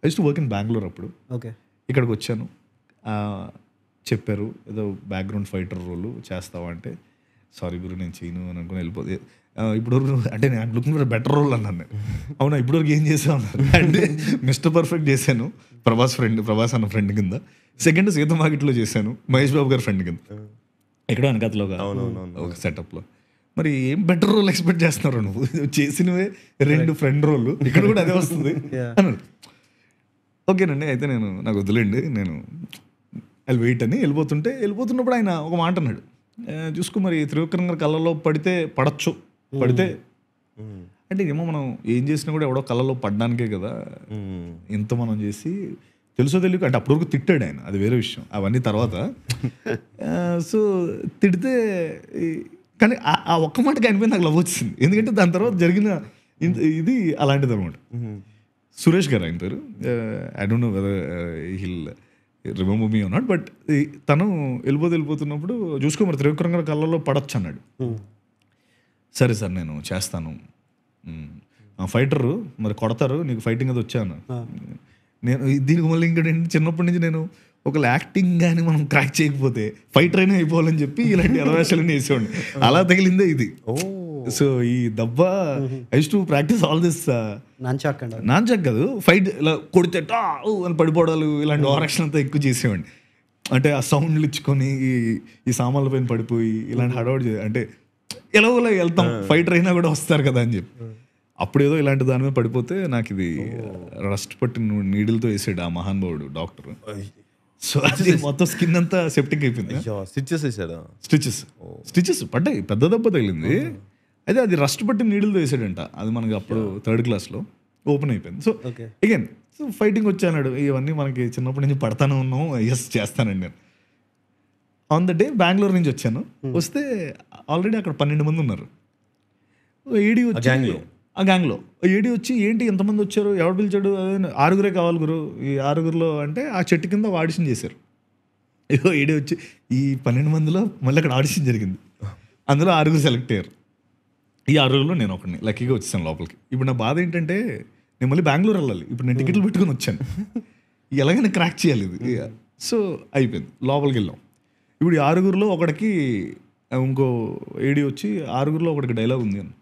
I use to work in Bengaluru అప్పుడు. Okay. ఇక్కడికి వచ్చాను. చెప్పారు ఏదో బ్యాక్గ్రౌండ్ ఫైటర్ రోల్ చేస్తావా అంటే, సారీ గురు నేను చేయను అని అనుకుని వెళ్ళిపోతే, ఇప్పటివరకు అంటే నేను లుకింగ్ ఫర్ బెటర్ రోల్ అన్నాను. అవునా ఇప్పటివరకు ఏం చేసావు అన్నారు. అంటే మిస్టర్ పర్ఫెక్ట్ చేశాను, ప్రభాస్ అన్న ఫ్రెండ్ కింద. సెకండ్ సీత మార్కెట్లో చేశాను, మహేష్ బాబు గారి ఫ్రెండ్ కింద, ఎక్కడో వెనకతలో ఒక సెటప్లో. మరి ఏం బెటర్ రోల్ ఎక్స్పెక్ట్ చేస్తున్నారు నువ్వు, చేసినవే 2 ఫ్రెండ్ రోల్, ఇక్కడ కూడా అదే వస్తుంది అన్నాడు. ఓకేనండి అయితే నాకు వదిలేండి, నేను అది వెయిట్ అని వెళ్ళిపోతున్నప్పుడు ఆయన ఒక మాట అన్నాడు, చూసుకో మరి త్రివిక్రమ్ గారి కళ్ళలో పడితే అంటే ఏమో మనం ఏం చేసినా కూడా ఎవడో కళ్ళలో పడ్డానికే కదా, ఇంత మనం చేసి తెలుసో తెలియక అంటే అప్పటివరకు తిట్టాడు ఆయన, అది వేరే విషయం, అవన్నీ తర్వాత. సో తిడితే కానీ ఆ ఒక్క మాటకి అనిపోయి నాకు లవ్ వచ్చింది, ఎందుకంటే దాని తర్వాత జరిగిన ఇది అలాంటిది అనమాట. సురేష్ గారు ఆయన పేరు, I don't know whether he'll remember me or not, but తను వెళ్ళిపోతున్నప్పుడు చూసుకో మరి త్రివిక్రమ్ గారి కళ్ళలో పడచ్చు అన్నాడు. సరే సార్ నేను చేస్తాను, ఫైటరు మరి కొడతారు, నీకు ఫైటింగ్ అది వచ్చాను నేను. దీనికి మళ్ళీ ఇంకా చిన్నప్పటి నుంచి నేను ఒకవేళ యాక్టింగ్ కానీ మనం క్రాక్ చేయకపోతే ఫైటర్ అయినా అయిపోవాలని చెప్పి ఇలాంటి అవకాశాలన్నీ వేసేవాడిని. అలా తగిలిందే ఇది. సో ఈ దబ్బా I use to practice all this nunchuck కాదు, ఫైట్ ఇలా కొడితే అని పడిపోవడాలు, ఇలాంటి ఓవరాక్షన్ అంతా ఎక్కువ చేసేవాడిని. అంటే ఆ సౌండ్లు ఇచ్చుకొని ఈ సామాన్ల పైన పడిపోయి ఇలాంటి హడావుడి అంటే ఎలాగోలా వెళ్తాం, ఫైటర్ అయినా కూడా వస్తారు కదా అని చెప్పి. అప్పుడు ఏదో ఇలాంటి దాని మీద పడిపోతే నాకు ఇది రస్ట్ పట్టి నీడిల్తో వేసాడు ఆ మహానుభావుడు డాక్టర్. సో అది మొత్తం స్కిన్ అంతా సెప్టిక్ అయిపోయింది. స్టిచెస్ పడ్డాయి, పెద్ద దెబ్బ తగిలింది. అయితే అది రస్ట్ పట్టి నీడిల్తో వేసాడంట, అది మనకి అప్పుడు 3rd క్లాస్లో ఓపెన్ అయిపోయింది. సో అగైన్ ఫైటింగ్ వచ్చాడు, ఇవన్నీ మనకి చిన్నప్పటి నుంచి పడతానే ఉన్నాం. ఎస్ చేస్తానండి నేను. ఆన్ ద డే బెంగళూరు నుంచి వచ్చాను, వస్తే ఆల్రెడీ అక్కడ 12 మంది ఉన్నారు. ఏడీ వచ్చి ఆ గ్యాంగ్లో ఏడీ వచ్చి ఏంటి ఎంతమంది వచ్చారు, ఎవరు పిలిచాడు, 6 కావాలి గురు, ఈ 6 అంటే ఆ చెట్టు కింద ఆడిషన్ చేశారు. ఏడీ వచ్చి ఈ 12 మందిలో మళ్ళీ అక్కడ ఆడిషన్ జరిగింది, అందులో 6 సెలెక్ట్ అయ్యారు. ఈ 6 నేను ఒకడిని లక్కీగా వచ్చేసాను లోపలికి. ఇప్పుడు నా బాధ ఏంటంటే నేను మళ్ళీ బెంగళూరు వెళ్ళాలి, ఇప్పుడు నేను టికెట్లు పెట్టుకుని వచ్చాను, ఎలాగైనా క్రాక్ చేయాలి ఇది. సో అయిపోయింది, లోపలికి వెళ్ళాం. ఇప్పుడు ఈ 6 ఒకడికి ఇంకో ఏడీ వచ్చి 6 ఒకడికి డైలాగ్ ఉంది అని.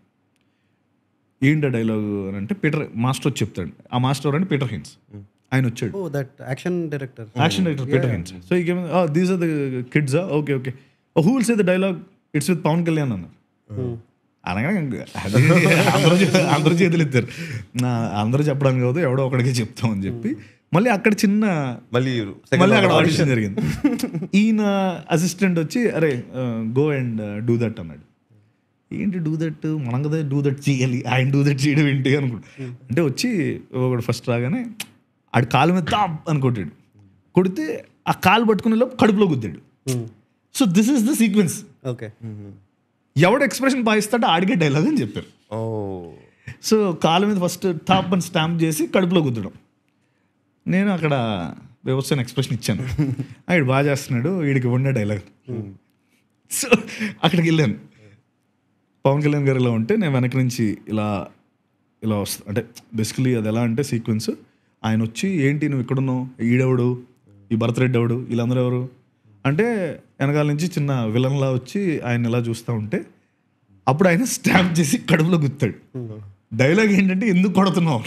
ఏంటి డైలాగ్ అని అంటే పీటర్ మాస్టర్ వచ్చి చెప్తాడు. ఆ మాస్టర్ అంటే పీటర్ హిన్స్, ఆయన వచ్చాడు, action director Peter Hein. So ఈ these are the kids, okay who will say the dialogue, it's with Pawan Kalyan అన్నారు. అనగా అందరూ చేతులు ఎత్తారు, అందరూ చెప్పడానికి కాదు ఎవడో ఒకడికే చెప్తామని చెప్పి మళ్ళీ అక్కడ మళ్ళీ అక్కడ ఆడిషన్ జరిగింది. ఈయన అసిస్టెంట్ వచ్చి అరే గో అండ్ డూ దట్ అన్నాడు. ఏంటి డూ దట్, మనం కదా డూ దట్ చేయాలి, ఆయన డూ దట్ చేయడం ఏంటి అనుకుంటా. అంటే వచ్చి ఒకడు ఫస్ట్ రాగానే ఆడి కాలు మీద తాప్ అని కొట్టాడు, కొడితే ఆ కాలు పట్టుకునే లోపు కడుపులో గుద్దాడు. So this is the sequence. Okay, ఎవడు ఎక్స్ప్రెషన్ పాయిస్తాడో ఆడికే డైలాగ్ అని చెప్పారు. సో కాలు మీద ఫస్ట్ టాప్ అని స్టాంప్ చేసి కడుపులో గుద్దడం. నేను అక్కడ వ్యవస్థ ఎక్స్ప్రెషన్ ఇచ్చాను, వీడు బాగా చేస్తున్నాడు, వీడికి ఉన్న డైలాగ్. సో అక్కడికి వెళ్ళాను, పవన్ కళ్యాణ్ గారు ఇలా ఉంటే నేను వెనక నుంచి ఇలా వస్తా. అంటే బేసికలీ అది ఎలా అంటే సీక్వెన్స్, ఆయన వచ్చి ఏంటి నువ్వు ఇక్కడున్నావు, ఈడెవడు, ఈ భరత్ రెడ్డి ఎవడు, వీళ్ళందరూ ఎవరు అంటే వెనకాల నుంచి చిన్న విలన్లా వచ్చి ఆయన ఇలా చూస్తూ ఉంటే అప్పుడు ఆయన స్టాంప్ చేసి కడుపులో గుత్తాడు. డైలాగ్ ఏంటంటే ఎందుకు కొడుతున్నావు.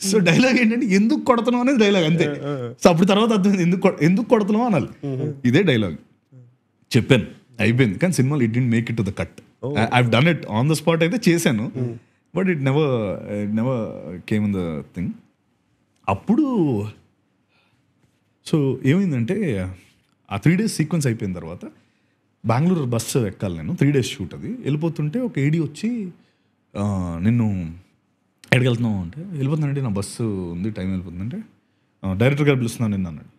సో డైలాగ్ ఏంటంటే ఎందుకు కొడుతున్నావు అనేది డైలాగ్ అంతే. సో అప్పుడు తర్వాత అర్థమైంది ఎందుకు కొడుతున్నావు అనాలి, ఇదే డైలాగ్ చెప్పాను, అయిపోయింది. కానీ సినిమాలో it didn't make it to the cut. I have done it on the spot అయితే చేశాను, but it never came in the thing. అప్పుడు సో ఏమైందంటే ఆ 3 days సీక్వెన్స్ అయిపోయిన తర్వాత బెంగళూరు బస్సు ఎక్కాలి నేను, 3 days షూట్ అది. వెళ్ళిపోతుంటే ఒక ఏడీ వచ్చి నిన్ను ఎక్కడికి వెళ్తున్నావు అంటే వెళ్ళిపోతున్నానంటే నా బస్సు ఉంది టైం వెళ్ళిపోతుందంటే డైరెక్టర్ గారు పిలుస్తున్నాను నిన్ను అన్నాడు.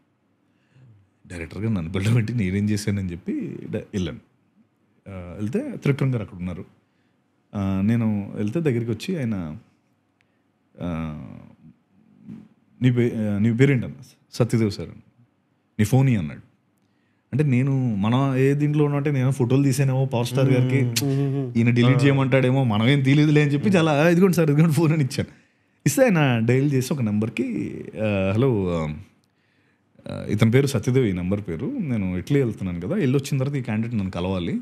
డైరెక్టర్ గారు నన్ను పెట్టి నేనేం చేశానని చెప్పి వెళ్ళాను. వెళ్తే త్రివిక్రమ్ గారు అక్కడ ఉన్నారు. నేను వెళ్తే దగ్గరికి వచ్చి ఆయన నీ పేరేంటి అన్న, సత్యదేవ్ సార్ అని. నీ ఫోన్ ఇ అన్నాడు. అంటే నేను మనం ఏ దీంట్లో ఉన్నట్టే నేను ఫోటోలు తీసానేమో పవర్ స్టార్ గారికి, ఈయన డిలీట్ చేయమంటాడేమో, మనం ఏం తీయలేదులే అని చెప్పి చాలా ఇదిగోండి సార్ ఇదిగోండి ఫోన్ అని ఇచ్చాను. ఇస్తే ఆయన డైల్ చేసి ఒక నెంబర్కి హలో ఇతని పేరు సత్యదేవ్, ఈ నెంబర్ పేరు, నేను ఇటలీ వెళ్తున్నాను కదా, వెళ్ళి వచ్చిన తర్వాత ఈ క్యాండిడేట్ నన్ను కలవాలి,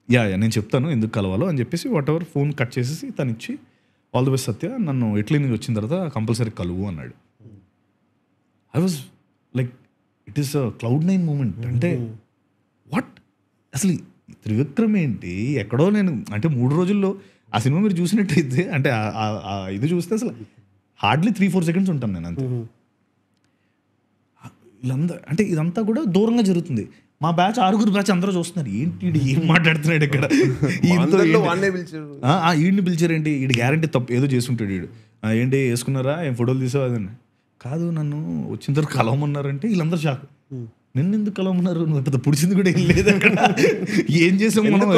యా నేను చెప్తాను ఎందుకు కలవాలో అని చెప్పేసి వాట్ ఎవర్ ఫోన్ కట్ చేసేసి తను ఇచ్చి ఆల్ ది బెస్ట్ సత్య, నన్ను ఇటలీ నుంచి వచ్చిన తర్వాత కంపల్సరీ కలువు అన్నాడు. I was like it is a cloud nine moment. అంటే వాట్ అసలు త్రివిక్రమ్ ఏంటి, ఎక్కడో నేను అంటే 3 రోజుల్లో ఆ సినిమా మీరు చూసినట్టయితే అంటే ఇది చూస్తే అసలు హార్డ్లీ 3-4 సెకండ్స్ ఉంటాను నేను అంతే. వీళ్ళందరూ అంటే ఇదంతా కూడా దూరంగా జరుగుతుంది. మా బ్యాచ్ 6 బ్యాచ్ అందరూ చూస్తున్నారు, ఏంటి ఏం మాట్లాడుతున్నాడు ఇక్కడ, ఈడిని పిలిచారేంటి, ఈడు గ్యారంటీ తప్పు ఏదో చేసుకుంటాడు, ఈడు ఏంటి వేసుకున్నారా, ఏం ఫోటోలు తీసావు అదని, కాదు నన్ను వచ్చిన తర్వాత కలవమన్నారంటే వీళ్ళందరూ షాక్. నిన్ను ఎందుకు కలవమన్నారు, నువ్వు పెద్ద పుడిచింది కూడా ఏం లేదు అక్కడ, ఏం చేసాం మనం,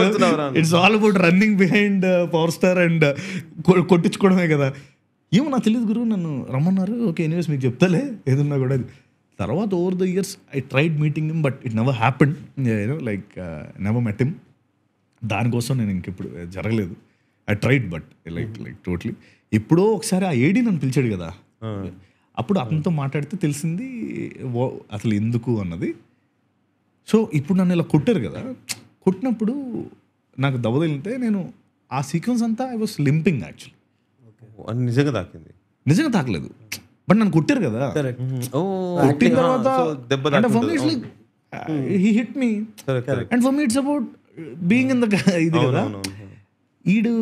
it's all about running behind power star and కొట్టించుకోవడమే కదా. ఏమో నాకు తెలియదు గురువు, నన్ను రమ్మన్నారు, ఓకే ఎనీవేస్ మీకు చెప్తాలే ఏదన్నా కూడా. తర్వాత over the years I tried meeting him but it never happened, like never met him. దానికోసం నేను ఇంకెప్పుడు జరగలేదు. I tried but like totally. ఎప్పుడో ఒకసారి ఆ ఏడీ నన్ను పిలిచాడు కదా, అప్పుడు అతనితో మాట్లాడితే తెలిసింది అసలు ఎందుకు అన్నది. సో ఇప్పుడు నన్ను ఇలా కొట్టారు కదా, కొట్టినప్పుడు నాకు దెబ్బతగిలితే నేను ఆ సీక్వెన్స్ అంతా ఐ వాస్ లింపింగ్ యాక్చువల్లీ. నిజంగా తాకలేదు బట్ నన్ను కొట్టారు కదా, కొట్టిన తర్వాత అంటే for me it's like he hit me and for me it's about being in the ఇది కదా. ఈడు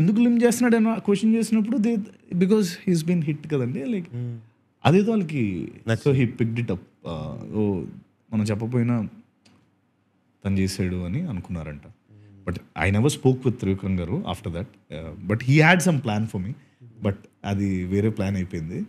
ఎందుకు లిమ్ చేస్తున్నాడు అని క్వశ్చన్ చేసినప్పుడు బికాస్ హీస్ బీన్ హిట్ కదండి, లైక్ అదేదో వాళ్ళకి so he picked it up. ఓ మనం చెప్పపోయినా తను చేసాడు అని అనుకున్నారంట. But I never spoke with Trivikram garu after that, but he had some plan for me, but అది వేరే ప్లాన్ అయిపోయింది.